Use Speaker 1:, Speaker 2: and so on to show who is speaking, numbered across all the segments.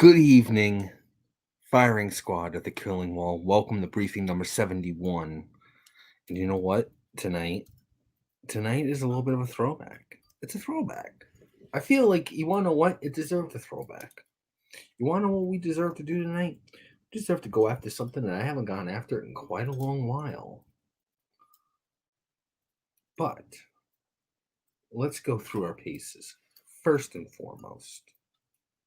Speaker 1: Good evening, firing squad at the Killing Wall. Welcome to briefing number 71. And you know what? Tonight is a little bit of a throwback. It's a throwback. I feel like, you want to know what? It deserves a throwback. You want to know what we deserve to do tonight? We deserve to go after something that I haven't gone after in quite a long while. But let's go through our paces. First and foremost,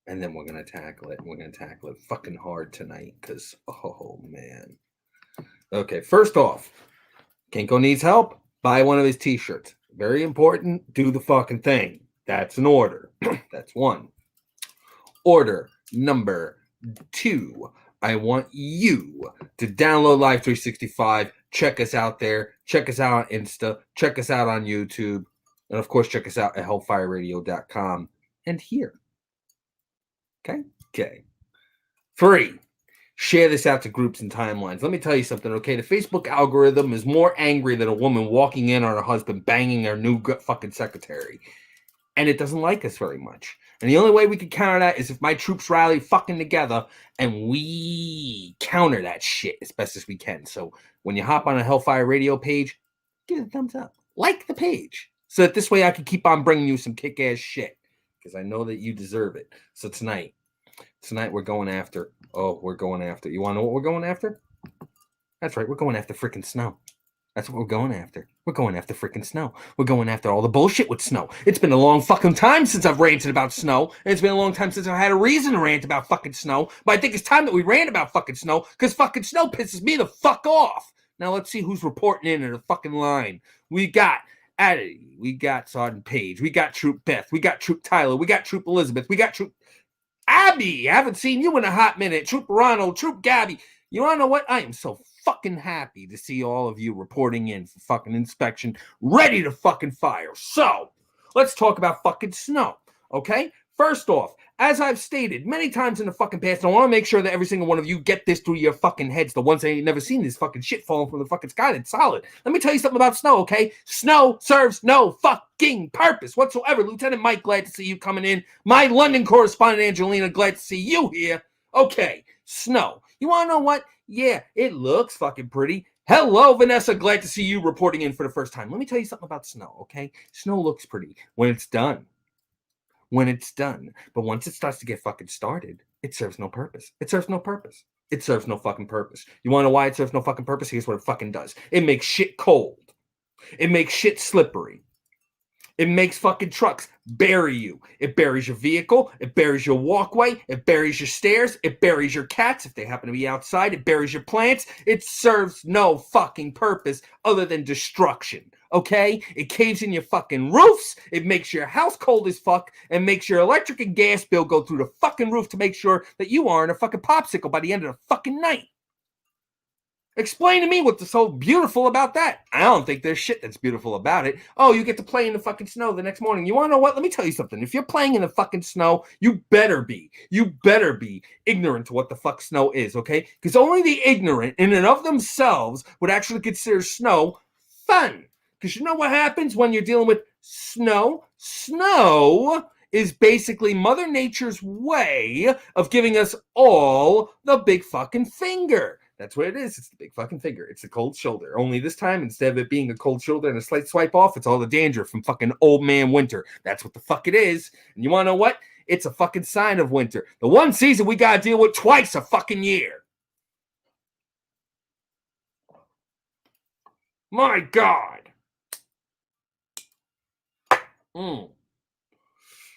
Speaker 1: and then we're going to tackle it. We're going to tackle it fucking hard tonight because, oh man. Okay, first off, Kenko needs help. Buy one of his t-shirts. Very important. Do the fucking thing. That's an order. That's one. Order number 2. I want you to download Live 365. Check us out there. Check us out on Insta. Check us out on YouTube. And of course, check us out at hellfireradio.com and here. Okay. 3. Share this out to groups and timelines. Let me tell you something, okay? The Facebook algorithm is more angry than a woman walking in on her husband banging her new fucking secretary. And it doesn't like us very much. And the only way we can counter that is if my troops rally fucking together and we counter that shit as best as we can. So when you hop on a Hellfire Radio page, give it a thumbs up. Like the page. So that this way I can keep on bringing you some kick-ass shit. Because I know that you deserve it. So tonight we're going after. You want to know what we're going after? That's right, we're going after freaking snow. That's what we're going after. We're going after freaking snow. We're going after all the bullshit with snow. It's been a long fucking time since I've ranted about snow, and it's been a long time since I've had a reason to rant about fucking snow, but I think it's time that we rant about fucking snow, because fucking snow pisses me the fuck off. Now let's see who's reporting in the fucking line. We got Addy, we got Sergeant Page, we got Troop Beth, we got Troop Tyler, we got Troop Elizabeth, we got Troop Abby. I haven't seen you in a hot minute. Troop Ronald, Troop Gabby. You want to know what? I am so fucking happy to see all of you reporting in for fucking inspection, ready to fucking fire. So, let's talk about fucking snow, okay? First off, as I've stated many times in the fucking past, I want to make sure that every single one of you get this through your fucking heads. The ones that ain't never seen this fucking shit falling from the fucking sky that's solid. Let me tell you something about snow, okay? Snow serves no fucking purpose whatsoever. Lieutenant Mike, glad to see you coming in. My London correspondent, Angelina, glad to see you here. Okay, snow. You want to know what? Yeah, it looks fucking pretty. Hello, Vanessa. Glad to see you reporting in for the first time. Let me tell you something about snow, okay? Snow looks pretty when it's done. But once it starts to get fucking started, it serves no purpose. It serves no fucking purpose. You want to know why it serves no fucking purpose? Here's what it fucking does. It makes shit cold. It makes shit slippery. It makes fucking trucks bury you. It buries your vehicle. It buries your walkway. It buries your stairs. It buries your cats if they happen to be outside. It buries your plants. It serves no fucking purpose other than destruction. Okay? It caves in your fucking roofs. It makes your house cold as fuck and makes your electric and gas bill go through the fucking roof to make sure that you aren't a fucking popsicle by the end of the fucking night. Explain to me what's so beautiful about that. I don't think there's shit that's beautiful about it. Oh, you get to play in the fucking snow the next morning. You want to know what? Let me tell you something. If you're playing in the fucking snow, you better be ignorant to what the fuck snow is, okay? Because only the ignorant in and of themselves would actually consider snow fun. Because you know what happens when you're dealing with snow? Snow is basically Mother Nature's way of giving us all the big fucking finger. That's what it is. It's the big fucking finger. It's the cold shoulder. Only this time, instead of it being a cold shoulder and a slight swipe off, it's all the danger from fucking old man winter. That's what the fuck it is. And you want to know what? It's a fucking sign of winter. The one season we got to deal with twice a fucking year. My God.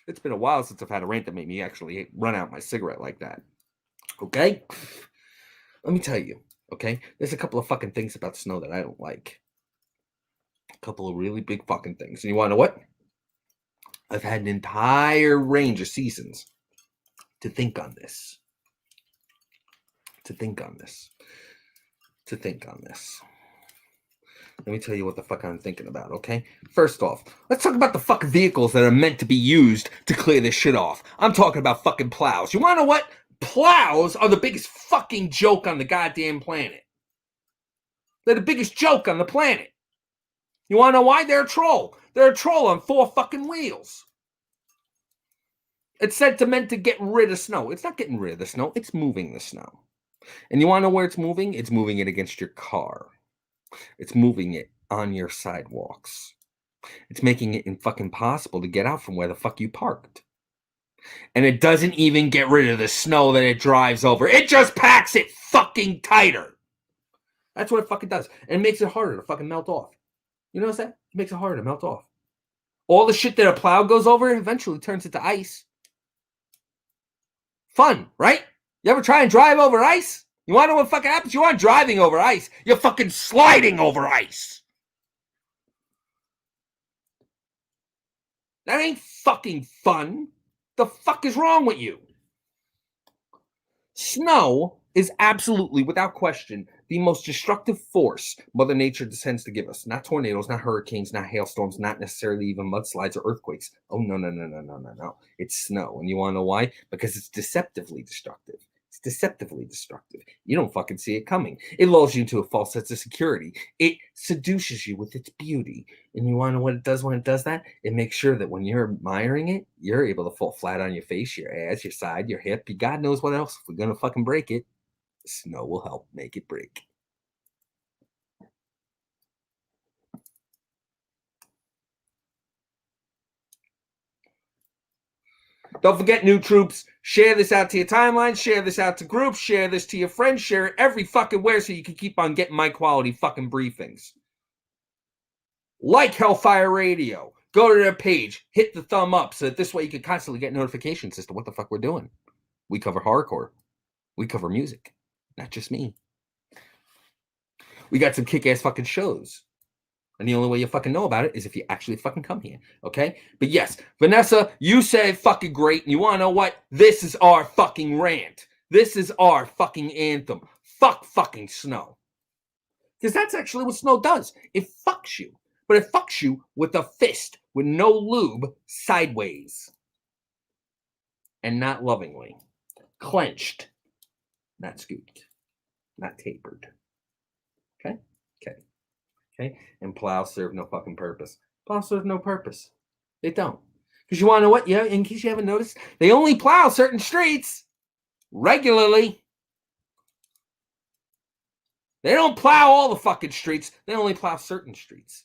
Speaker 1: It's been a while since I've had a rant that made me actually run out my cigarette like that. Okay? Let me tell you, okay? There's a couple of fucking things about snow that I don't like. A couple of really big fucking things. And you want to know what? I've had an entire range of seasons to think on this. Let me tell you what the fuck I'm thinking about, okay? First off, let's talk about the fucking vehicles that are meant to be used to clear this shit off. I'm talking about fucking plows. You want to know what? Plows are the biggest fucking joke on the goddamn planet. They're the biggest joke on the planet. You want to know why? They're a troll. They're a troll on 4 fucking wheels. It's said to meant to get rid of snow. It's not getting rid of the snow. It's moving the snow. And you want to know where it's moving? It's moving it against your car. It's moving it on your sidewalks. It's making it fucking impossible to get out from where the fuck you parked. And it doesn't even get rid of the snow that it drives over. It just packs it fucking tighter. That's what it fucking does. And it makes it harder to fucking melt off. You know what I'm saying? It makes it harder to melt off. All the shit that a plow goes over eventually turns into ice. Fun, right? You ever try and drive over ice? You want to know what fucking happens? You aren't driving over ice. You're fucking sliding over ice. That ain't fucking fun. The fuck is wrong with you? Snow is absolutely, without question, the most destructive force Mother Nature tends to give us. Not tornadoes, not hurricanes, not hailstorms, not necessarily even mudslides or earthquakes. Oh, no. It's snow. And you want to know why? Because it's deceptively destructive. It's deceptively destructive. You don't fucking see it coming. It lulls you into a false sense of security. It seduces you with its beauty. And you want to know what it does when it does that? It makes sure that when you're admiring it, you're able to fall flat on your face, your ass, your side, your hip. God knows what else. If we're going to fucking break it, snow will help make it break. Don't forget, new troops, share this out to your timeline, share this out to groups, share this to your friends, share it every fucking where so you can keep on getting my quality fucking briefings. Like Hellfire Radio. Go to their page, hit the thumb up so that this way you can constantly get notifications as to what the fuck we're doing. We cover hardcore. We cover music. Not just me. We got some kick-ass fucking shows. And the only way you fucking know about it is if you actually fucking come here, okay? But yes, Vanessa, you said fucking great, and you want to know what? This is our fucking rant. This is our fucking anthem. Fuck fucking snow. Because that's actually what snow does. It fucks you. But it fucks you with a fist, with no lube, sideways. And not lovingly. Clenched. Not scooped. Not tapered. Okay? Okay. Okay, and plows serve no fucking purpose. Plows serve no purpose. They don't. Because you want to know what? Yeah, in case you haven't noticed, they only plow certain streets regularly. They don't plow all the fucking streets. They only plow certain streets.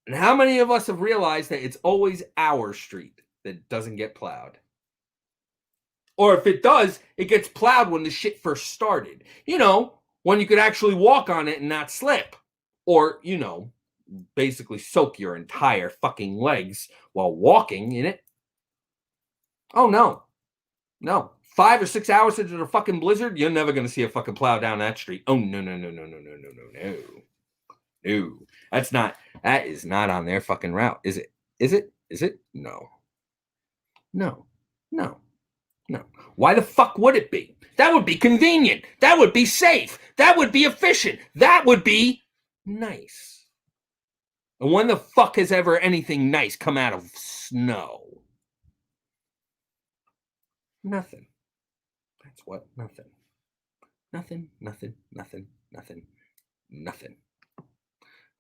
Speaker 1: And how many of us have realized that it's always our street that doesn't get plowed? Or if it does, it gets plowed when the shit first started. You know, when you could actually walk on it and not slip. Or, you know, basically soak your entire fucking legs while walking in it. Oh, no. No. 5 or 6 hours into the fucking blizzard, you're never going to see a fucking plow down that street. Oh, no. No. That is not on their fucking route. Is it? Is it? No. Why the fuck would it be? That would be convenient. That would be safe. That would be efficient. That would be nice. And when the fuck has ever anything nice come out of snow? Nothing. That's what? Nothing. Nothing.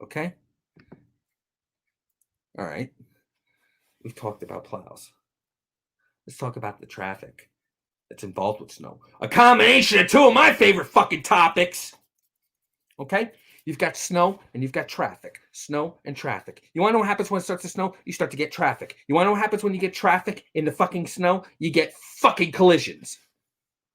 Speaker 1: Okay? All right. We've talked about plows. Let's talk about the traffic that's involved with snow. A combination of two of my favorite fucking topics. Okay? You've got snow and you've got traffic. Snow and traffic. You want to know what happens when it starts to snow? You start to get traffic. You want to know what happens when you get traffic in the fucking snow? You get fucking collisions.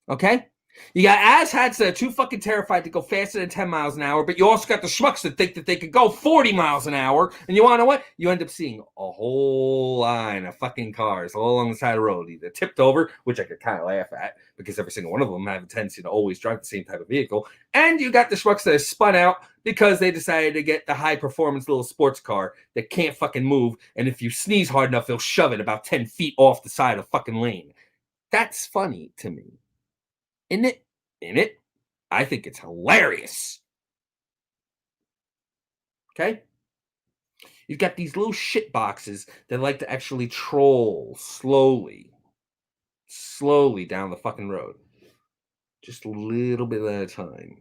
Speaker 1: Okay? You got asshats that are too fucking terrified to go faster than 10 miles an hour, but you also got the schmucks that think that they could go 40 miles an hour. And you want to know what? You end up seeing a whole line of fucking cars all along the side of the road, either tipped over, which I could kind of laugh at because every single one of them have a tendency to always drive the same type of vehicle. And you got the schmucks that are spun out because they decided to get the high performance little sports car that can't fucking move. And if you sneeze hard enough, they'll shove it about 10 feet off the side of the fucking lane. That's funny to me. In it, I think it's hilarious. Okay? You've got these little shit boxes that like to actually troll slowly down the fucking road. Just a little bit at a time.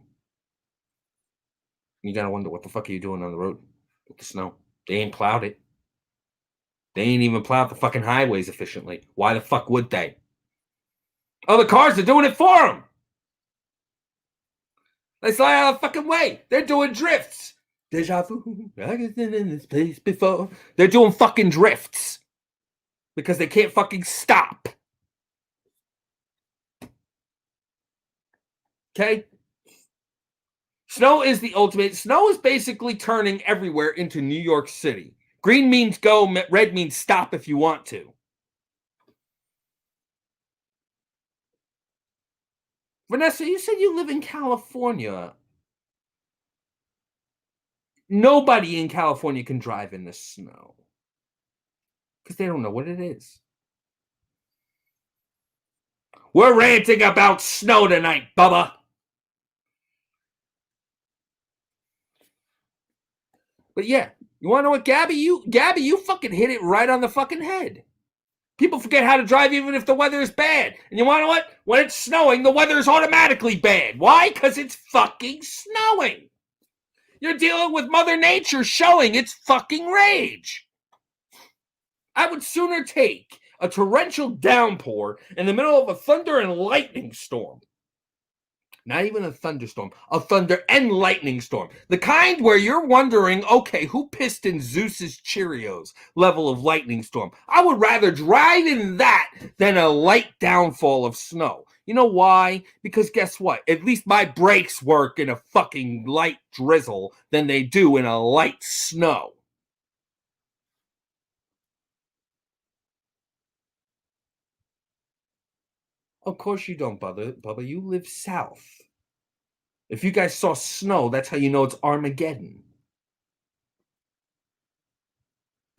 Speaker 1: You gotta wonder what the fuck are you doing on the road with the snow? They ain't plowed it. They ain't even plow out the fucking highways efficiently. Why the fuck would they? Oh, the cars are doing it for them. They slide out of the fucking way. They're doing drifts. Deja vu. I've been in this place before. They're doing fucking drifts because they can't fucking stop. Okay? Snow is the ultimate. Snow is basically turning everywhere into New York City. Green means go, red means stop if you want to. Vanessa, you said you live in California. Nobody in California can drive in the snow because they don't know what it is. We're ranting about snow tonight, Bubba. But yeah, you want to know what, Gabby? You fucking hit it right on the fucking head. People forget how to drive even if the weather is bad. And you want to know what? When it's snowing, the weather is automatically bad. Why? Because it's fucking snowing. You're dealing with Mother Nature showing its fucking rage. I would sooner take a torrential downpour in the middle of a thunder and lightning storm. Not even a thunderstorm, a thunder and lightning storm. The kind where you're wondering, okay, who pissed in Zeus's Cheerios level of lightning storm? I would rather drive in that than a light downfall of snow. You know why? Because guess what? At least my brakes work in a fucking light drizzle than they do in a light snow. Of course you don't, Bubba. You live south. If you guys saw snow, that's how you know it's Armageddon.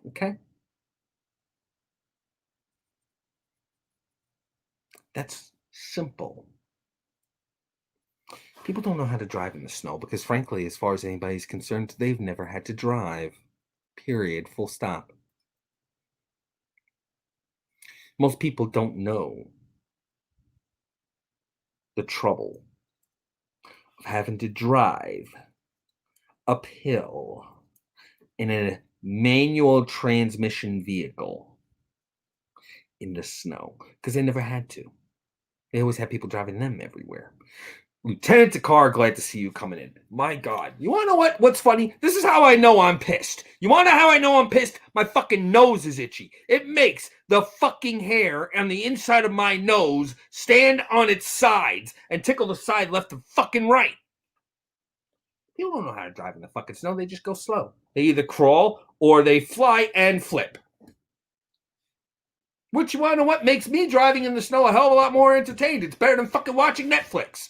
Speaker 1: Okay? That's simple. People don't know how to drive in the snow because, frankly, as far as anybody's concerned, they've never had to drive. Period. Full stop. Most people don't know the trouble of having to drive uphill in a manual transmission vehicle in the snow because they never had to. They always had people driving them everywhere. Lieutenant Dakar, glad to see you coming in. My God. You want to know what's funny? This is how I know I'm pissed. You want to know how I know I'm pissed? My fucking nose is itchy. It makes the fucking hair on the inside of my nose stand on its sides and tickle the side left and fucking right. People don't know how to drive in the fucking snow. They just go slow. They either crawl or they fly and flip. Which, you want to know what makes me driving in the snow a hell of a lot more entertained. It's better than fucking watching Netflix.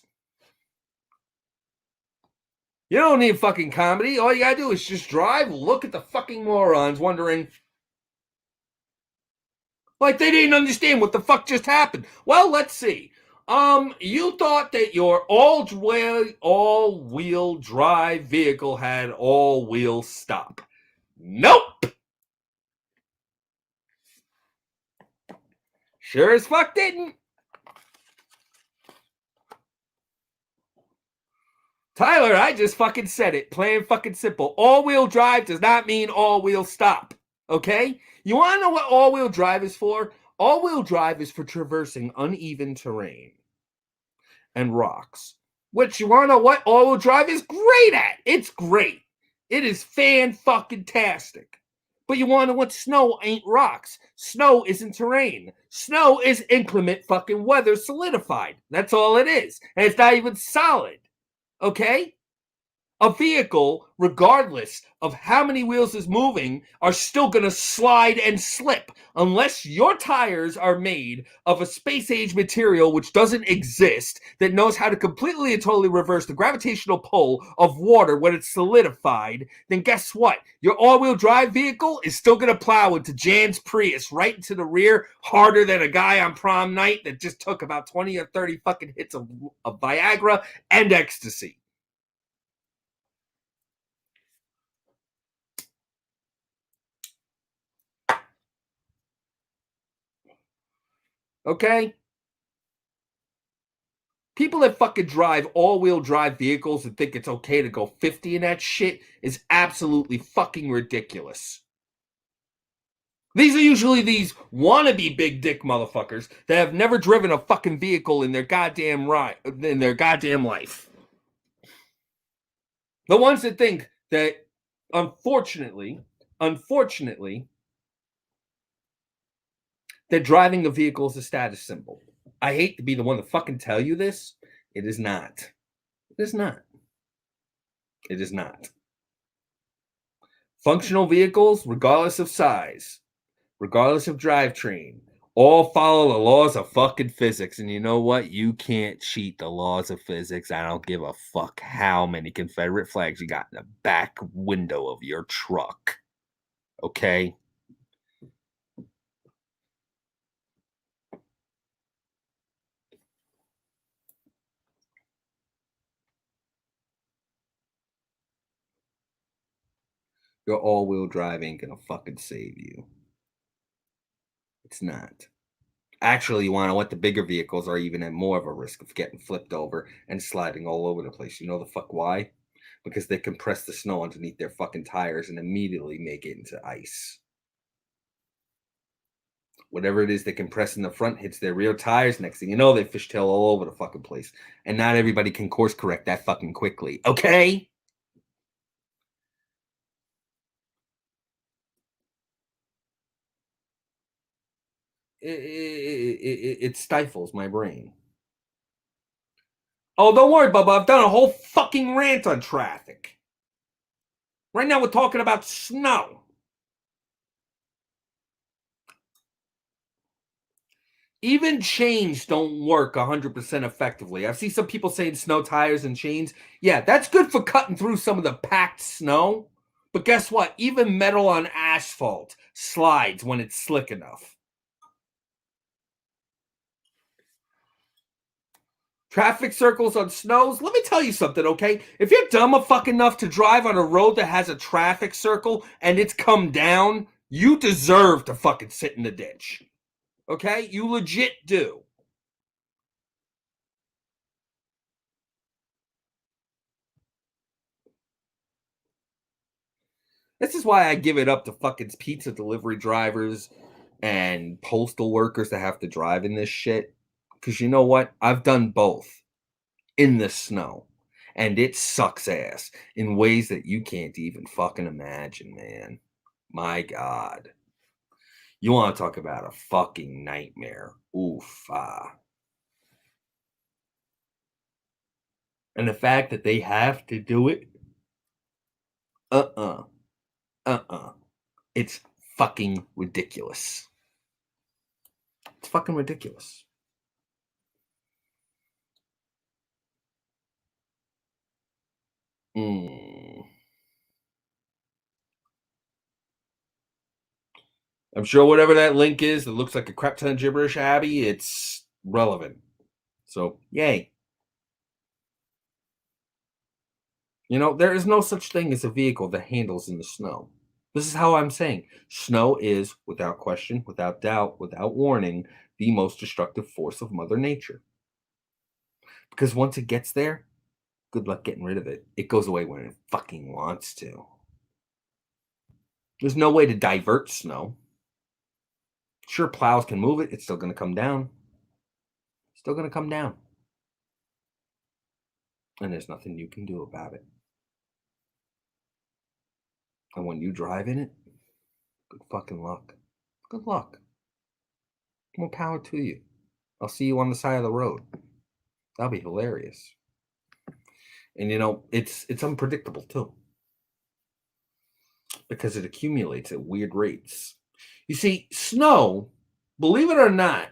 Speaker 1: You don't need fucking comedy. All you gotta do is just drive, look at the fucking morons wondering, like they didn't understand what the fuck just happened. Well, let's see. You thought that your all-wheel drive vehicle had all-wheel stop. Nope. Sure as fuck didn't. Tyler, I just fucking said it. Plain fucking simple. All-wheel drive does not mean all-wheel stop. Okay? You want to know what all-wheel drive is for? All-wheel drive is for traversing uneven terrain and rocks. Which, you want to know what all-wheel drive is great at? It's great. It is fan-fucking-tastic. But you want to know what? Snow ain't rocks. Snow isn't terrain. Snow is inclement fucking weather solidified. That's all it is. And it's not even solid. Okay? A vehicle, regardless of how many wheels is moving, are still going to slide and slip unless your tires are made of a space-age material which doesn't exist, that knows how to completely and totally reverse the gravitational pull of water when it's solidified. Then guess what? Your all-wheel drive vehicle is still going to plow into Jan's Prius right into the rear harder than a guy on prom night that just took about 20 or 30 fucking hits of Viagra and ecstasy. Okay? People that fucking drive all-wheel drive vehicles and think it's okay to go 50 in that shit is absolutely fucking ridiculous. These are usually these wannabe big dick motherfuckers that have never driven a fucking vehicle in their goddamn life. The ones that think that, unfortunately, that driving a vehicle is a status symbol. I hate to be the one to fucking tell you this. It is not. It is not. It is not. Functional vehicles, regardless of size, regardless of drivetrain, all follow the laws of fucking physics. And you know what? You can't cheat the laws of physics. I don't give a fuck how many Confederate flags you got in the back window of your truck. Okay? Your all-wheel drive ain't gonna fucking save you. It's not. Actually, you want to know what? The bigger vehicles are even at more of a risk of getting flipped over and sliding all over the place. You know the fuck why? Because they compress the snow underneath their fucking tires and immediately make it into ice. Whatever it is they compress in the front hits their rear tires. Next thing you know, they fishtail all over the fucking place. And not everybody can course correct that fucking quickly. Okay? It stifles my brain. Oh, don't worry, Bubba. I've done a whole fucking rant on traffic. Right now, we're talking about snow. Even chains don't work 100% effectively. I've seen some people saying snow tires and chains. Yeah, that's good for cutting through some of the packed snow. But guess what? Even metal on asphalt slides when it's slick enough. Traffic circles on snows. Let me tell you something, okay? If you're dumb enough to drive on a road that has a traffic circle and it's come down, you deserve to fucking sit in the ditch. Okay? You legit do. This is why I give it up to fucking pizza delivery drivers and postal workers that have to drive in this shit. Because you know what? I've done both in the snow. And it sucks ass in ways that you can't even fucking imagine, man. My God. You want to talk about a fucking nightmare. Oof. And the fact that they have to do it. Uh-uh. Uh-uh. It's fucking ridiculous. It's fucking ridiculous. I'm sure whatever that link is that looks like a crap ton of gibberish, Abby, it's relevant. So, yay. You know, there is no such thing as a vehicle that handles in the snow. This is how I'm saying. Snow is, without question, without doubt, without warning, the most destructive force of Mother Nature. Because once it gets there, good luck getting rid of it. It goes away when it fucking wants to. There's no way to divert snow. Sure, plows can move it. It's still going to come down. Still going to come down. And there's nothing you can do about it. And when you drive in it, good fucking luck. Good luck. More power to you. I'll see you on the side of the road. That'll be hilarious. And you know, it's unpredictable too. Because it accumulates at weird rates. You see, snow, believe it or not,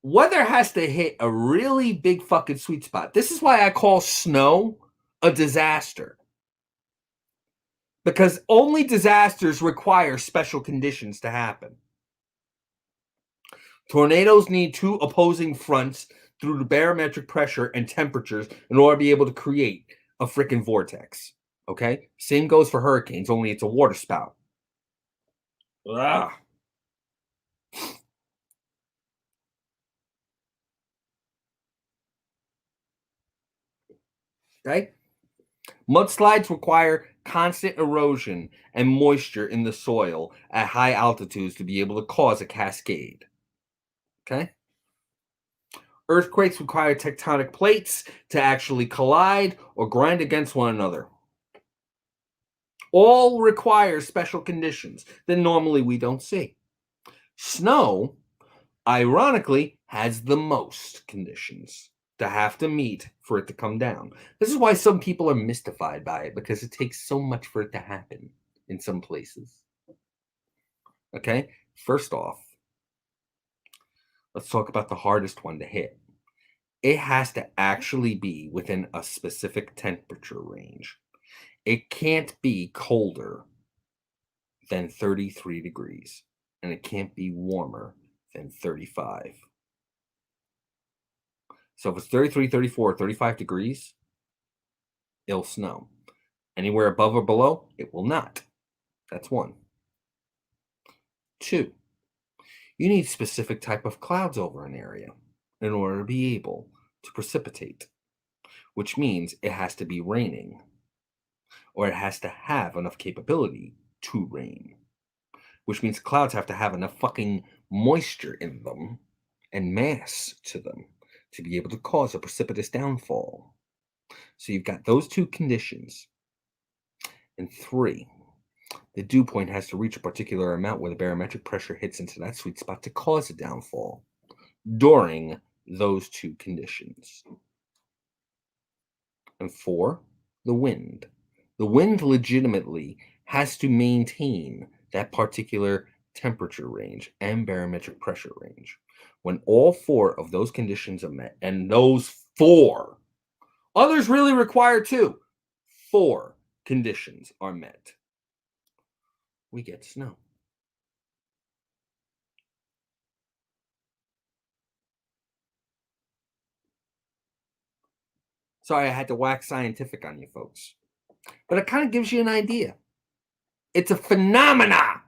Speaker 1: weather has to hit a really big fucking sweet spot. This is why I call snow a disaster. Because only disasters require special conditions to happen. Tornadoes need two opposing fronts through the barometric pressure and temperatures in order to be able to create a freaking vortex. Okay? Same goes for hurricanes, only it's a water spout. Ugh. Okay? Mudslides require constant erosion and moisture in the soil at high altitudes to be able to cause a cascade. Okay? Earthquakes require tectonic plates to actually collide or grind against one another. All require special conditions that normally we don't see. Snow, ironically, has the most conditions to have to meet for it to come down. This is why some people are mystified by it, because it takes so much for it to happen in some places. Okay, first off, let's talk about the hardest one to hit. It has to actually be within a specific temperature range. It can't be colder than 33 degrees, and it can't be warmer than 35. So if it's 33, 34, 35 degrees, it'll snow. Anywhere above or below, it will not. That's one. Two, you need specific type of clouds over an area in order to be able to precipitate, which means it has to be raining, or it has to have enough capability to rain, which means clouds have to have enough fucking moisture in them and mass to them to be able to cause a precipitous downfall. So you've got those two conditions. And three, the dew point has to reach a particular amount where the barometric pressure hits into that sweet spot to cause a downfall during those two conditions. And four, the wind. The wind legitimately has to maintain that particular temperature range and barometric pressure range. When all four of those conditions are met, and those four, others really require two, four conditions are met, we get snow. Sorry, I had to wax scientific on you folks, but it kind of gives you an idea. It's a phenomena.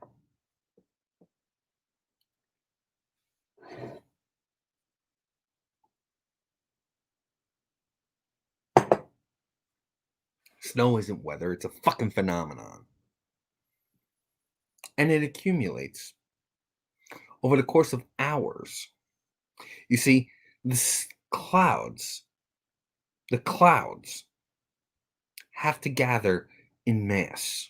Speaker 1: Snow isn't weather, it's a fucking phenomenon. And it accumulates over the course of hours. You see, the clouds have to gather in mass.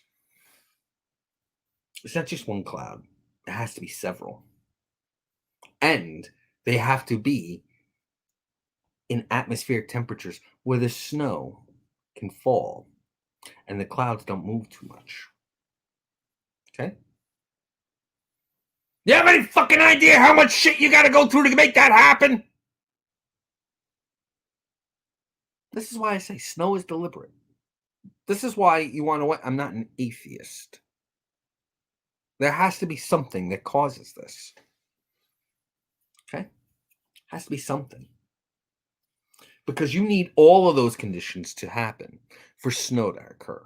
Speaker 1: It's not just one cloud, it has to be several. And they have to be in atmospheric temperatures where the snow can fall and the clouds don't move too much. Okay? You have any fucking idea how much shit you gotta go through to make that happen? This is why I say snow is deliberate. This is why you want to. I'm not an atheist. There has to be something that causes this. Okay? Has to be something. Because you need all of those conditions to happen for snow to occur.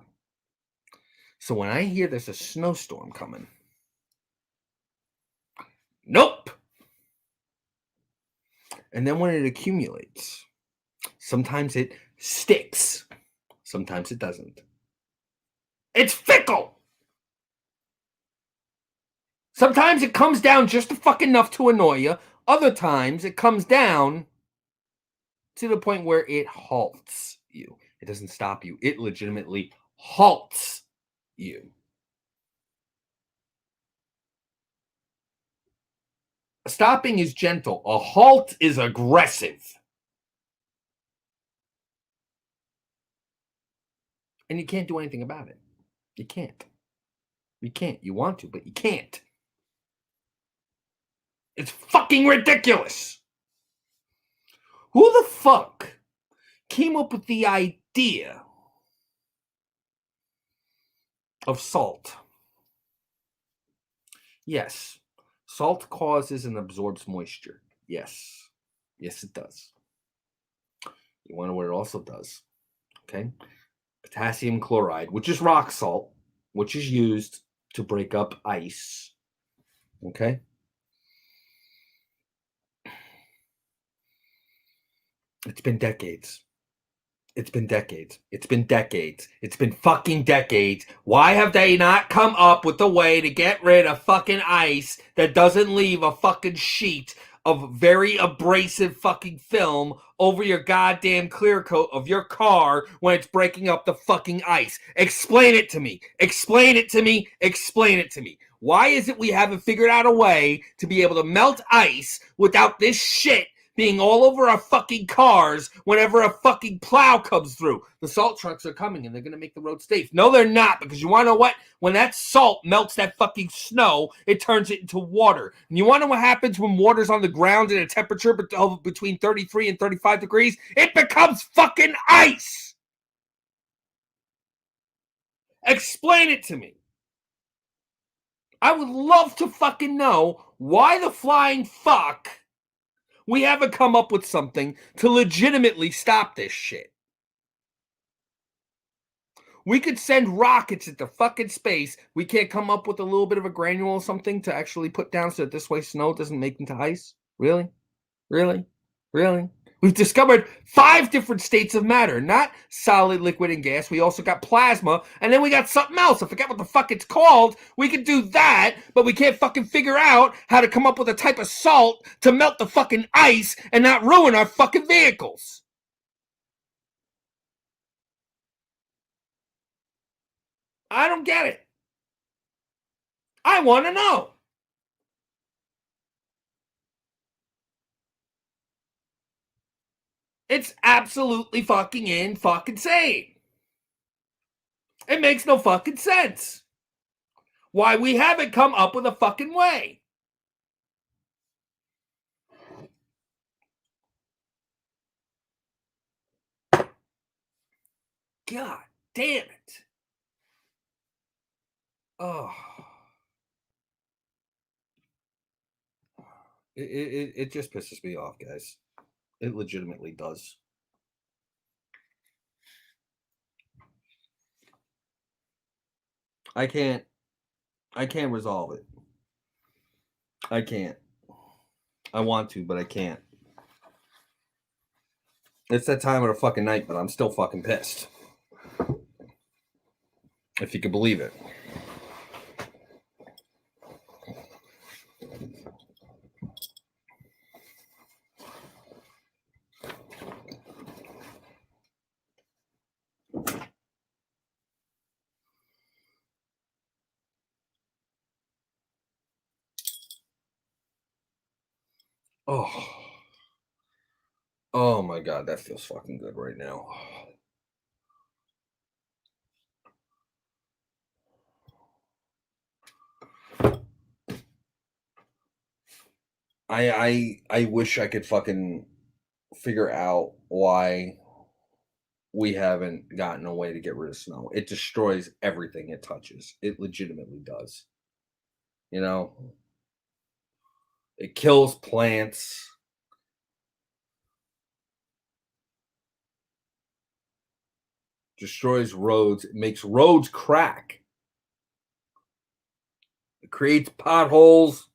Speaker 1: So when I hear there's a snowstorm coming, nope. And then when it accumulates, sometimes it sticks, sometimes it doesn't. It's fickle. Sometimes it comes down just fucking enough to annoy you. Other times it comes down to the point where it halts you. It doesn't stop you. It legitimately halts you. Stopping is gentle. A halt is aggressive. And you can't do anything about it. You can't. You can't. You want to, but you can't. It's fucking ridiculous. Who the fuck came up with the idea of salt? Yes, salt causes and absorbs moisture. Yes. Yes, it does. You want to know what it also does? Okay. Potassium chloride, which is rock salt, which is used to break up ice. Okay. It's been decades. It's been decades. It's been decades. It's been fucking decades. Why have they not come up with a way to get rid of fucking ice that doesn't leave a fucking sheet of very abrasive fucking film over your goddamn clear coat of your car when it's breaking up the fucking ice? Explain it to me. Explain it to me. Explain it to me. Why is it we haven't figured out a way to be able to melt ice without this shit being all over our fucking cars whenever a fucking plow comes through? The salt trucks are coming and they're going to make the road safe. No, they're not, because you want to know what? When that salt melts that fucking snow, it turns it into water. And you want to know what happens when water's on the ground at a temperature between 33 and 35 degrees? It becomes fucking ice. Explain it to me. I would love to fucking know why the flying fuck we haven't come up with something to legitimately stop this shit. We could send rockets into fucking space. We can't come up with a little bit of a granule or something to actually put down so that this way snow doesn't make into ice? Really? Really? Really? We've discovered 5 different states of matter, not solid, liquid, and gas. We also got plasma, and then we got something else. I forget what the fuck it's called. We could do that, but we can't fucking figure out how to come up with a type of salt to melt the fucking ice and not ruin our fucking vehicles. I don't get it. I want to know. It's absolutely fucking insane. It makes no fucking sense. Why we haven't come up with a fucking way. God damn it. Oh. It just pisses me off, guys. It legitimately does. I can't resolve it. I can't. I want to, but I can't. It's that time of the fucking night, but I'm still fucking pissed. If you can believe it. Oh. Oh my god, that feels fucking good right now. I wish I could fucking figure out why we haven't gotten a way to get rid of snow. It destroys everything it touches. It legitimately does. You know? It kills plants. Destroys roads. It makes roads crack. It creates potholes.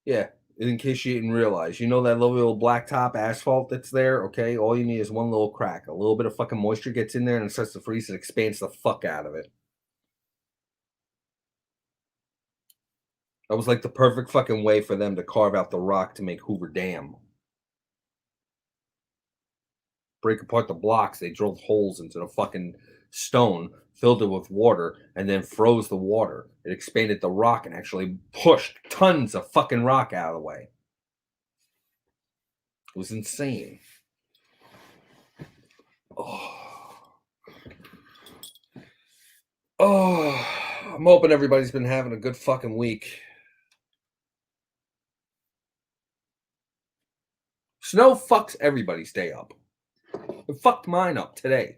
Speaker 1: Yeah, in case you didn't realize, you know that little blacktop asphalt that's there? Okay, all you need is one little crack. A little bit of fucking moisture gets in there and it starts to freeze and expands the fuck out of it. That was like the perfect fucking way for them to carve out the rock to make Hoover Dam. Break apart the blocks, they drilled holes into the fucking stone, filled it with water, and then froze the water. It expanded the rock and actually pushed tons of fucking rock out of the way. It was insane. Oh, I'm hoping everybody's been having a good fucking week. Snow fucks everybody's day up. It fucked mine up today.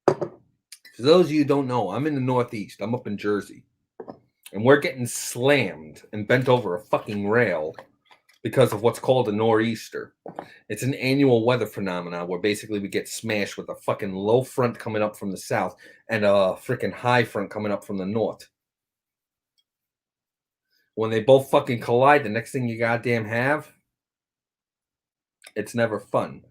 Speaker 1: For those of you who don't know, I'm in the Northeast. I'm up in Jersey. And we're getting slammed and bent over a fucking rail because of what's called a nor'easter. It's an annual weather phenomenon where basically we get smashed with a fucking low front coming up from the south and a freaking high front coming up from the north. when they both fucking collide, the next thing you goddamn have, it's never fun.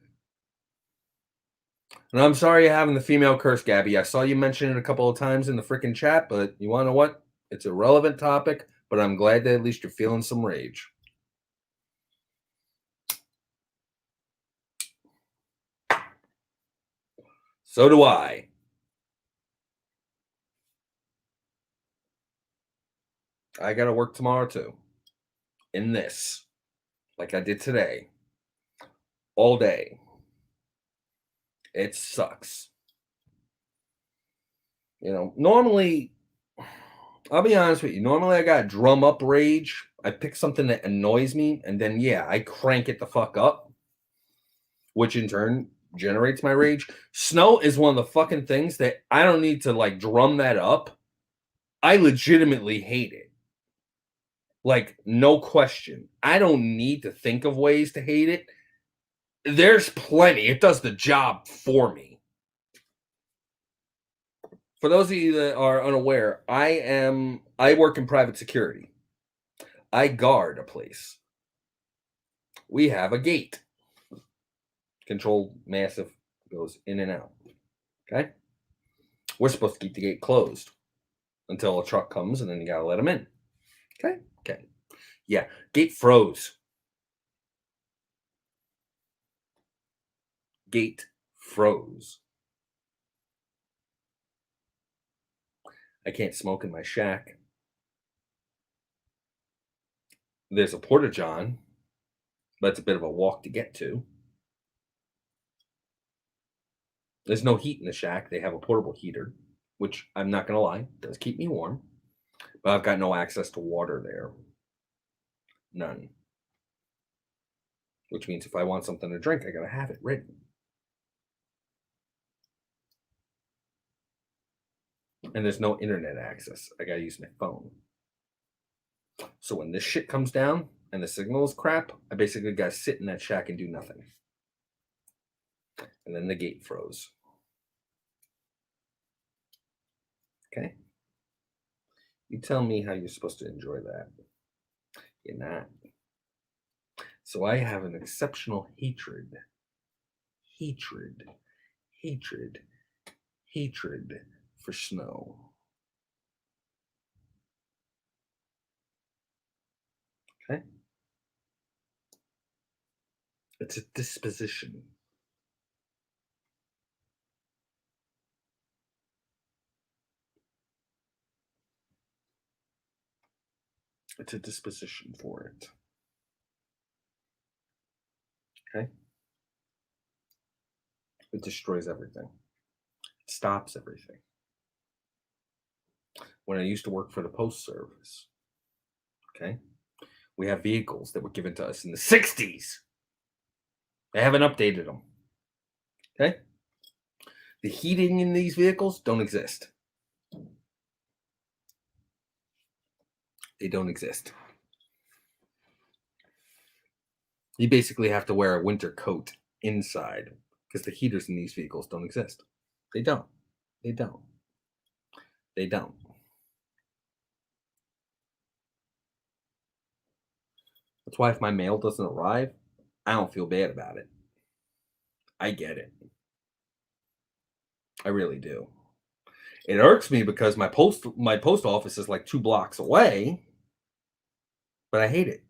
Speaker 1: And I'm sorry you're having the female curse, Gabby. I saw you mention it a couple of times in the freaking chat, but you want to know what? It's a relevant topic, but I'm glad that at least you're feeling some rage. So do I. I got to work tomorrow too. In this, like I did today, all day. It sucks. You know, normally, I'll be honest with you. Normally, I got drum up rage. I pick something that annoys me, and then, yeah, I crank it the fuck up, which in turn generates my rage. Snow is one of the fucking things that I don't need to like drum that up. I legitimately hate it. Like, no question. I don't need to think of ways to hate it. There's plenty. It does the job for me. For those of you that are unaware, I work in private security. I guard a place. We have a gate. Controlled massive goes in and out. Okay? We're supposed to keep the gate closed until a truck comes and then you gotta let them in. Okay? Okay. Yeah. Gate froze. Gate froze. I can't smoke in my shack. There's a porta john, but it's a bit of a walk to get to. There's no heat in the shack. They have a portable heater, which I'm not gonna lie, does keep me warm. But I've got no access to water there. None. Which means if I want something to drink, I gotta have it ready. And there's no internet access. I gotta use my phone. So when this shit comes down and the signal is crap, I basically gotta sit in that shack and do nothing. And then the gate froze. Okay? You tell me how you're supposed to enjoy that. You're not. So I have an exceptional hatred, hatred, hatred, hatred for snow. Okay? It's a disposition. It's a disposition for it. Okay? It destroys everything. It stops everything. When I used to work for the post service, okay, we have vehicles that were given to us in the 60s. They haven't updated them. Okay? The heating in these vehicles don't exist. They don't exist. You basically have to wear a winter coat inside because the heaters in these vehicles don't exist. They don't. They don't. They don't. That's why if my mail doesn't arrive, I don't feel bad about it. I get it. I really do. It irks me because my post office is like 2 blocks away, but I hate it.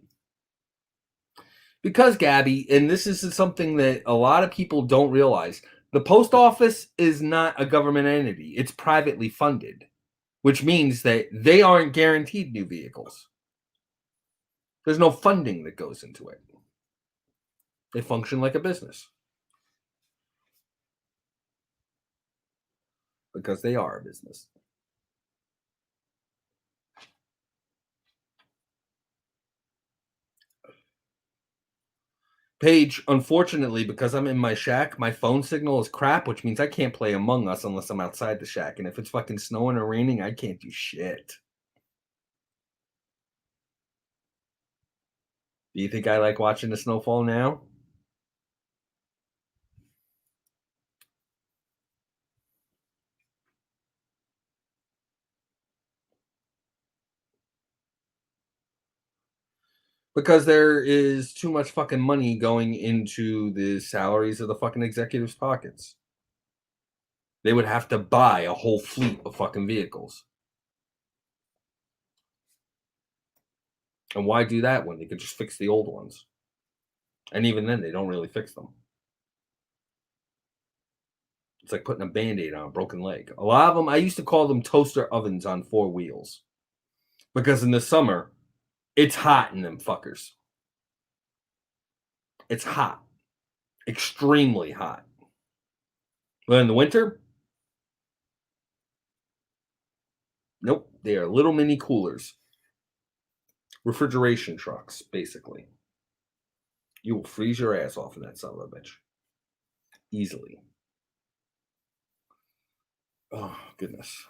Speaker 1: Because Gabby, and this is something that a lot of people don't realize, the post office is not a government entity. It's privately funded, which means that they aren't guaranteed new vehicles. There's no funding that goes into it. They function like a business. Because they are a business. Paige, unfortunately, because I'm in my shack, my phone signal is crap, which means I can't play Among Us unless I'm outside the shack. And if it's fucking snowing or raining, I can't do shit. Do you think I like watching the snowfall now? Because there is too much fucking money going into the salaries of the fucking executives' pockets. They would have to buy a whole fleet of fucking vehicles. And why do that when they could just fix the old ones? And even then, they don't really fix them. It's like putting a Band-Aid on a broken leg. A lot of them, I used to call them toaster ovens on four wheels. Because in the summer, it's hot in them fuckers. It's hot. Extremely hot. But in the winter, nope. They are little mini coolers. Refrigeration trucks, basically. You will freeze your ass off in that son of a bitch. Easily. Oh, goodness.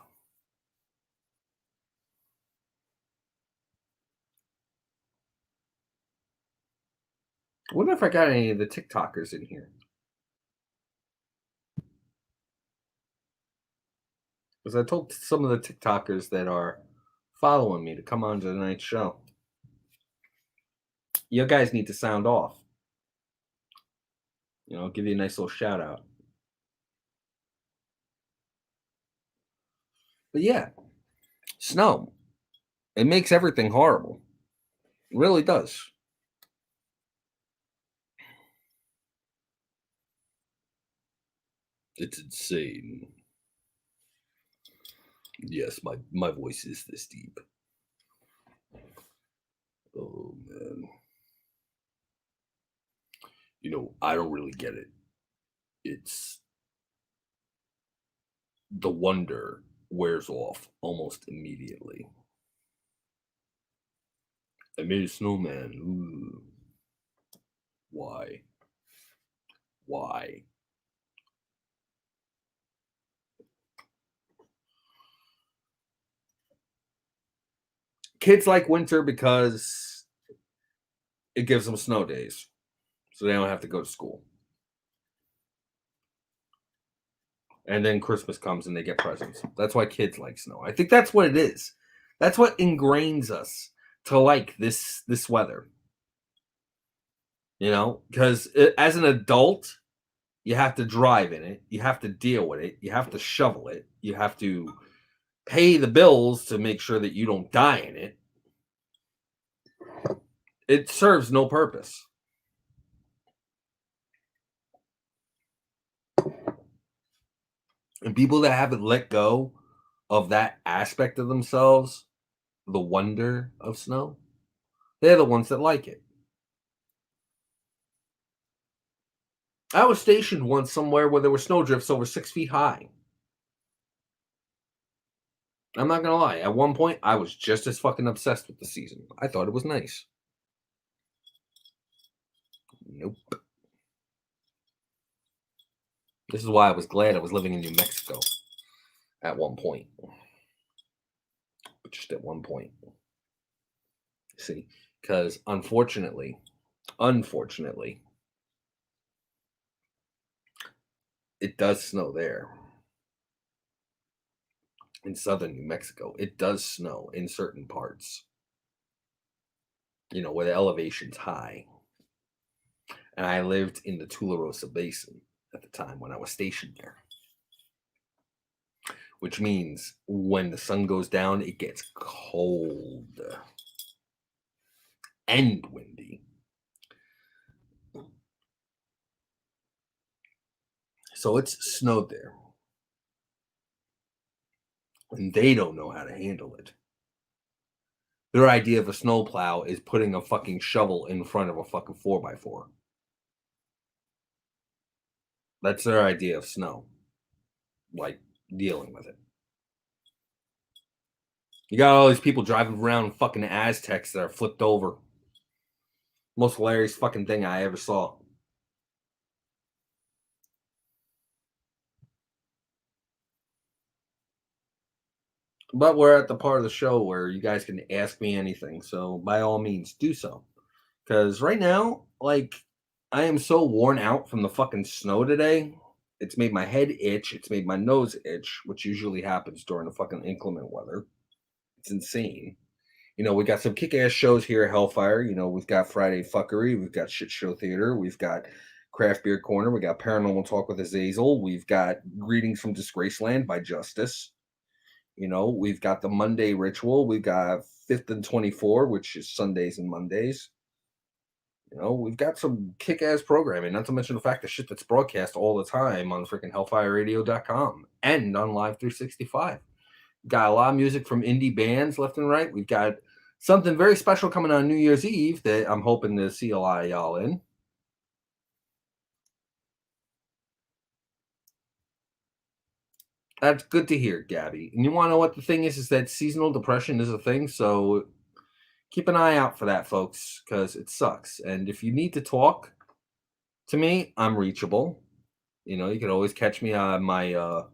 Speaker 1: I wonder if I got any of the TikTokers in here. Because I told some of the TikTokers that are following me to come on to tonight's show. You guys need to sound off. You know, I'll give you a nice little shout out. But yeah, snow. It makes everything horrible. It really does. It's insane. Yes, my voice is this deep. Oh man. You know, I don't really get it. It's the wonder wears off almost immediately. I made a snowman. Ooh. Why? Why? Kids like winter because it gives them snow days. So they don't have to go to school. And then Christmas comes and they get presents. That's why kids like snow. I think that's what it is. That's what ingrains us to like this weather. You know, because as an adult, you have to drive in it, you have to deal with it, you have to shovel it, you have to pay the bills to make sure that you don't die in it. It serves no purpose. And people that haven't let go of that aspect of themselves, the wonder of snow, they're the ones that like it. I was stationed once somewhere where there were snowdrifts over 6 feet high. I'm not gonna lie. At one point, I was just as fucking obsessed with the season. I thought it was nice. Nope. This is why I was glad I was living in New Mexico at one point. Just at one point. See, because unfortunately, it does snow there. In southern New Mexico, it does snow in certain parts. You know, where the elevation's high. And I lived in the Tularosa Basin at the time when I was stationed there. Which means when the sun goes down, it gets cold and windy. So it's snowed there. And they don't know how to handle it. Their idea of a snowplow is putting a fucking shovel in front of a fucking 4x4. That's their idea of snow. Like, dealing with it. You got all these people driving around fucking Aztecs that are flipped over. Most hilarious fucking thing I ever saw. But we're at the part of the show where you guys can ask me anything. So by all means, do so. Because right now, like, I am so worn out from the fucking snow today. It's made my head itch. It's made my nose itch, which usually happens during the fucking inclement weather. It's insane. We got some kick-ass shows here at Hellfire. We've got Friday Fuckery, we've got Shit Show Theater, we've got Craft Beer Corner, we got Paranormal Talk with Azazel, we've got Greetings from Disgraceland by Justice. We've got the Monday Ritual, we've got 5th and 24, which is Sundays and Mondays. We've got some kick-ass programming, not to mention the fact that shit that's broadcast all the time on freaking hellfireradio.com and on Live 365. Got a lot of music from indie bands left and right. We've got something very special coming on New Year's Eve that I'm hoping to see a lot of y'all in. That's good to hear, Gabby. And you want to know what the thing is that seasonal depression is a thing. So keep an eye out for that, folks, because it sucks. And if you need to talk to me, I'm reachable. You can always catch me on my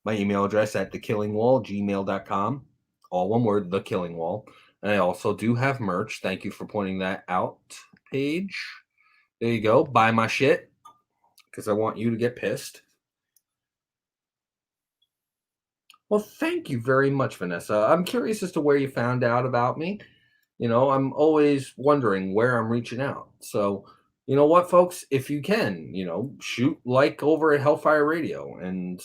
Speaker 1: email address at thekillingwall@gmail.com. All one word, The Killing Wall. And I also do have merch. Thank you for pointing that out, Paige. There you go. Buy my shit because I want you to get pissed. Well, thank you very much, Vanessa. I'm curious as to where you found out about me. I'm always wondering where I'm reaching out. So, you know what, folks? If you can, shoot like over at Hellfire Radio. And,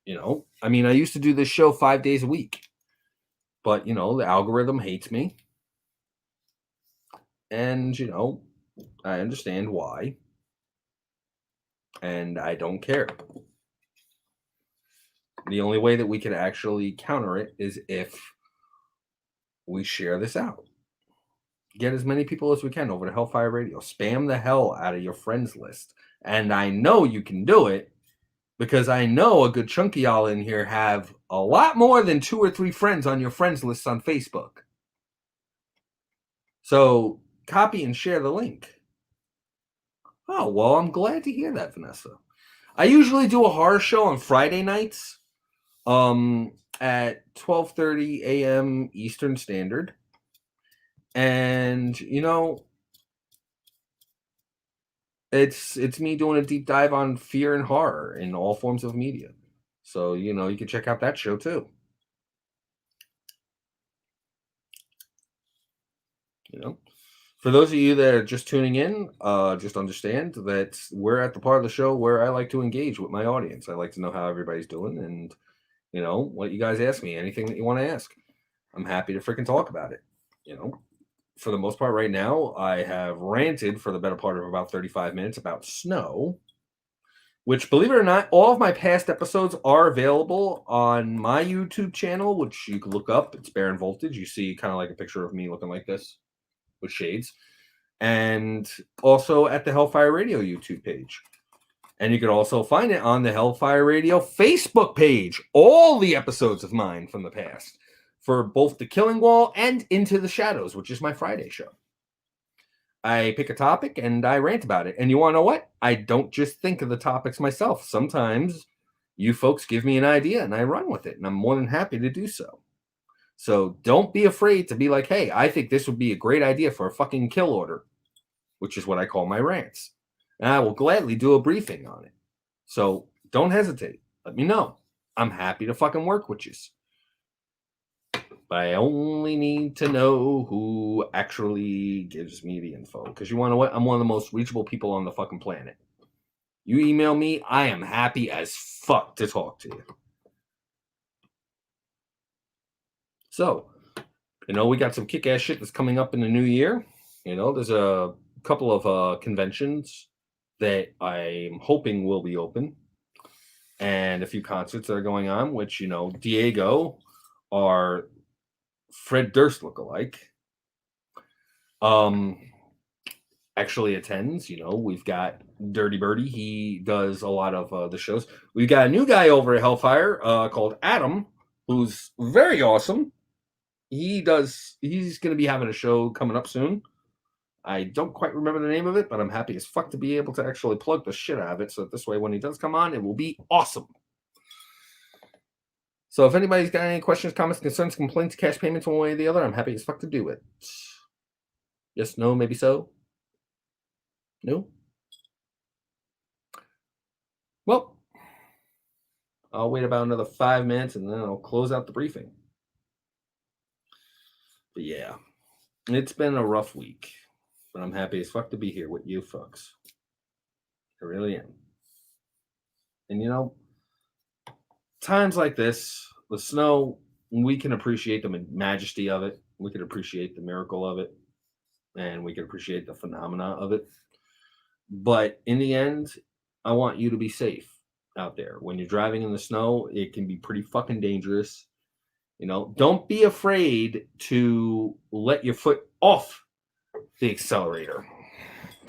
Speaker 1: I used to do this show 5 days a week. But, the algorithm hates me. And, I understand why. And I don't care. The only way that we can actually counter it is if we share this out. Get as many people as we can over to Hellfire Radio. Spam the hell out of your friends list. And I know you can do it because I know a good chunk of y'all in here have a lot more than 2 or 3 friends on your friends list on Facebook. So copy and share the link. Oh, well, I'm glad to hear that, Vanessa. I usually do a horror show on Friday nights at 12:30 a.m. Eastern Standard. And, it's me doing a deep dive on fear and horror in all forms of media. So, you can check out that show too. For those of you that are just tuning in, just understand that we're at the part of the show where I like to engage with my audience. I like to know how everybody's doing and, what you guys ask me, anything that you want to ask. I'm happy to freaking talk about it. For the most part right now, I have ranted for the better part of about 35 minutes about snow, which, believe it or not, all of my past episodes are available on my YouTube channel, which you can look up. It's Baron Voltage. You see kind of like a picture of me looking like this with shades. And also at the Hellfire Radio YouTube page. And you can also find it on the Hellfire Radio Facebook page. All the episodes of mine from the past for both The Killing Wall and Into the Shadows, which is my Friday show. I pick a topic and I rant about it. And you want to know what? I don't just think of the topics myself. Sometimes you folks give me an idea and I run with it. And I'm more than happy to do so. So don't be afraid to be like, hey, I think this would be a great idea for a fucking kill order, which is what I call my rants. And I will gladly do a briefing on it. So don't hesitate. Let me know. I'm happy to fucking work with you. But I only need to know who actually gives me the info. Because you want to know what? I'm one of the most reachable people on the fucking planet. You email me, I am happy as fuck to talk to you. So, we got some kick-ass shit that's coming up in the new year. There's a couple of conventions that I'm hoping will be open. And a few concerts that are going on, which, Diego, our Fred Durst lookalike, actually attends. We've got Dirty Birdie. He does a lot of the shows. We've got a new guy over at Hellfire called Adam, who's very awesome. He's going to be having a show coming up soon. I don't quite remember the name of it, but I'm happy as fuck to be able to actually plug the shit out of it. So that this way, when he does come on, it will be awesome. So if anybody's got any questions, comments, concerns, complaints, cash payments, one way or the other, I'm happy as fuck to do it. Yes, no, maybe so. No? Well, I'll wait about another 5 minutes and then I'll close out the briefing. But yeah. It's been a rough week, but I'm happy as fuck to be here with you folks. I really am. And you know, times like this, the snow, we can appreciate the majesty of it. We can appreciate the miracle of it. And we can appreciate the phenomena of it. But in the end, I want you to be safe out there. When you're driving in the snow, it can be pretty fucking dangerous. You know, don't be afraid to let your foot off the accelerator.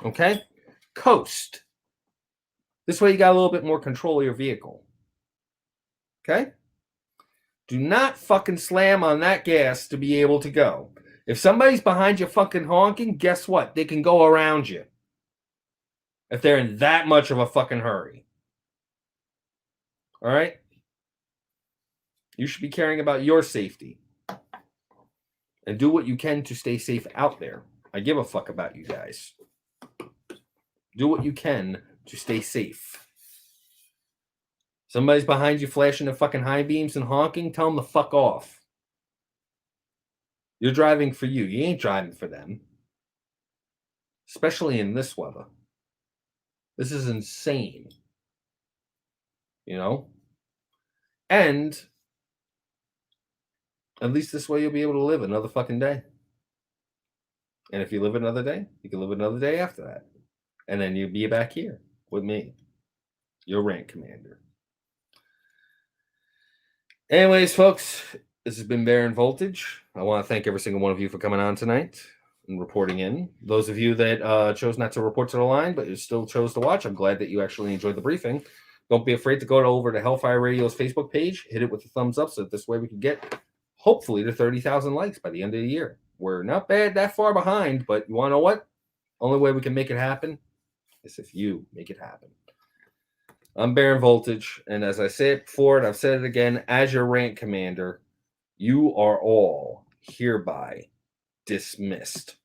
Speaker 1: Okay? Coast. This way you got a little bit more control of your vehicle. Okay? Do not fucking slam on that gas to be able to go. If somebody's behind you fucking honking, guess what? They can go around you. If they're in that much of a fucking hurry. All right? You should be caring about your safety. And do what you can to stay safe out there. I give a fuck about you guys. Do what you can to stay safe. Somebody's behind you flashing the fucking high beams and honking, tell them to fuck off. You're driving for you. You ain't driving for them. Especially in this weather. This is insane. You know? And at least this way you'll be able to live another fucking day. And if you live another day, you can live another day after that. And then you'll be back here with me, your rank commander. Anyways, folks, this has been Baron Voltage. I want to thank every single one of you for coming on tonight and reporting in. Those of you that chose not to report to the line, but you still chose to watch, I'm glad that you actually enjoyed the briefing. Don't be afraid to go over to Hellfire Radio's Facebook page, hit it with a thumbs up so that this way we can get, hopefully, to 30,000 likes by the end of the year. We're not bad that far behind, but you want to know what? Only way we can make it happen is if you make it happen. I'm Baron Voltage, and as I said before, and I've said it again, as your rank commander, you are all hereby dismissed.